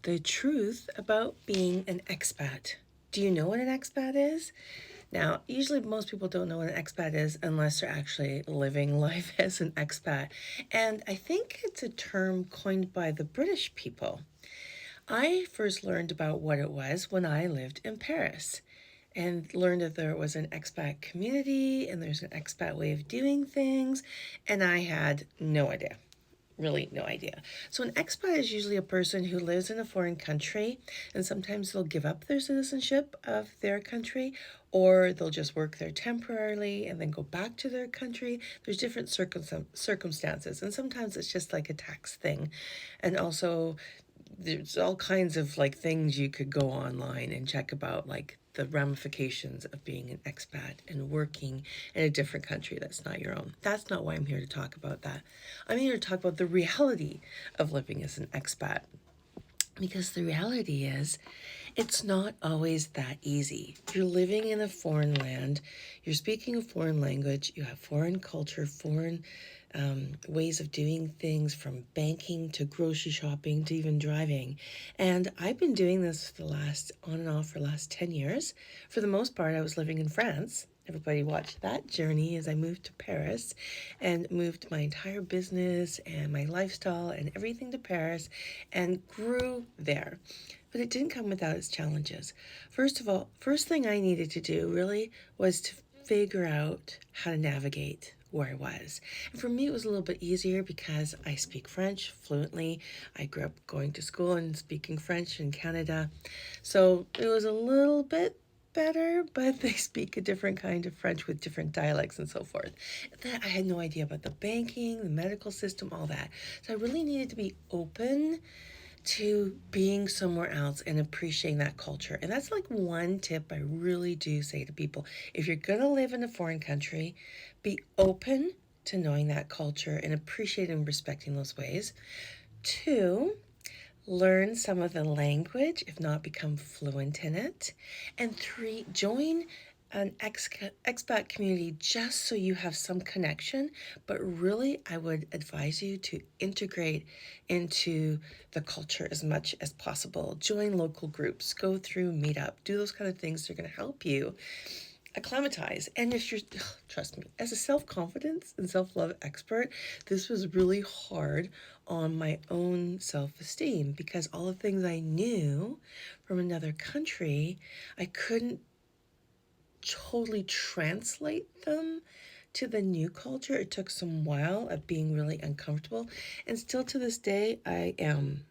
The truth about being an expat. Do you know what an expat is? Now, usually most people don't know what an expat is unless they're actually living life as an expat. And I think it's a term coined by the British people. I first learned about what it was when I lived in Paris and learned that there was an expat community and there's an expat way of doing things, and I had no idea. Really, no idea. So, an expat is usually a person who lives in a foreign country, and sometimes they'll give up their citizenship of their country, or they'll just work there temporarily and then go back to their country. There's different circumstances, and sometimes it's just like a tax thing. And also, there's all kinds of like things you could go online and check about, like the ramifications of being an expat and working in a different country that's not your own. That's not why I'm here to talk about that. I'm here to talk about the reality of living as an expat. Because the reality is, it's not always that easy. You're living in a foreign land, you're speaking a foreign language, you have foreign culture, foreign ways of doing things, from banking to grocery shopping to even driving. And I've been doing this for the last, on and off, for the last 10 years. For the most part, I was living in France. Everybody watched that journey as I moved to Paris and moved my entire business and my lifestyle and everything to Paris and grew there. But it didn't come without its challenges. First of all, first thing I needed to do really was to figure out how to navigate where I was. And for me, it was a little bit easier because I speak French fluently. I grew up going to school and speaking French in Canada. So it was a little bit better, but they speak a different kind of French with different dialects and so forth. That I had no idea about the banking, the medical system, all that. So I really needed to be open to being somewhere else and appreciating that culture. And that's like one tip I really do say to people. If you're going to live in a foreign country, be open to knowing that culture and appreciating and respecting those ways. 2, learn some of the language, if not become fluent in it. And 3, join an expat community just so you have some connection. But really, I would advise you to integrate into the culture as much as possible. Join local groups, go through meetup, do those kind of things. They're going to help you acclimatize. And if you're, trust me, as a self-confidence and self-love expert, this was really hard on my own self-esteem because all the things I knew from another country, I couldn't totally translate them to the new culture. It took some while of being really uncomfortable, and still to this day I am.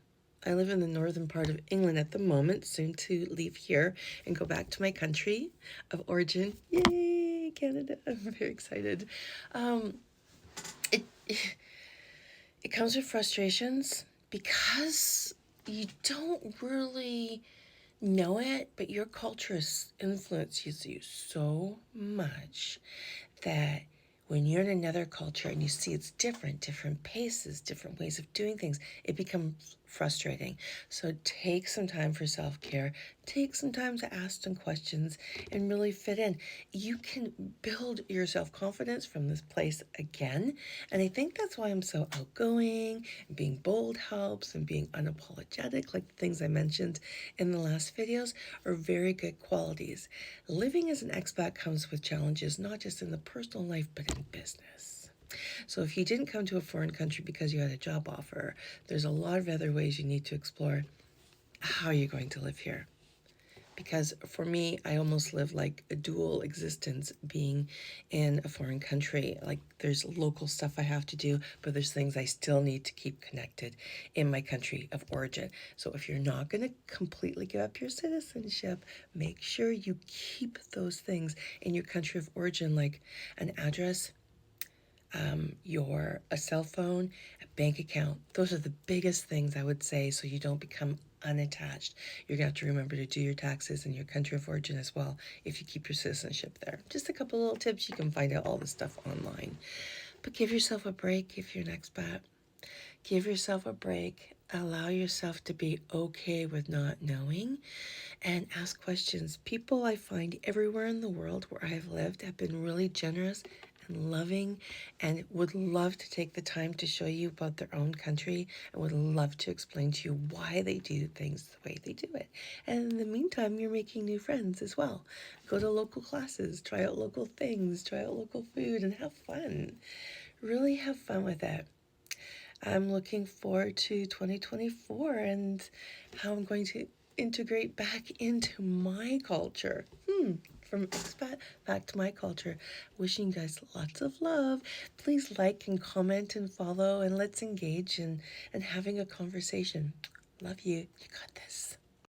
I live in the northern part of England at the moment, soon to leave here and go back to my country of origin. Yay, Canada. I'm very excited. Um, it, it comes with frustrations because you don't really know it, but your culture influences you so much that when you're in another culture and you see it's different paces, different ways of doing things, it becomes frustrating. So take some time for self-care, take some time to ask some questions and really fit in. You can build your self-confidence from this place again. And I think that's why I'm so outgoing, and being bold helps, and being unapologetic, like the things I mentioned in the last videos, are very good qualities. Living as an expat comes with challenges, not just in the personal life, but in business. So if you didn't come to a foreign country because you had a job offer, there's a lot of other ways you need to explore how you're going to live here. Because for me, I almost live like a dual existence being in a foreign country. Like there's local stuff I have to do, but there's things I still need to keep connected in my country of origin. So if you're not going to completely give up your citizenship, make sure you keep those things in your country of origin, like an address, a cell phone, a bank account. Those are the biggest things I would say, so you don't become unattached. You're going to have to remember to do your taxes in your country of origin as well if you keep your citizenship there. Just a couple little tips. You can find out all this stuff online. But give yourself a break if you're an expat. Give yourself a break. Allow yourself to be okay with not knowing and ask questions. People I find everywhere in the world where I've lived have been really generous and loving, and would love to take the time to show you about their own country, and would love to explain to you why they do things the way they do it. And in the meantime, you're making new friends as well. Go to local classes, try out local things, try out local food, and have fun. Really have fun with it. I'm looking forward to 2024 and how I'm going to integrate back into my culture. From expat back to my culture. Wishing you guys lots of love. Please like and comment and follow, and let's engage and having a conversation. Love you. You got this.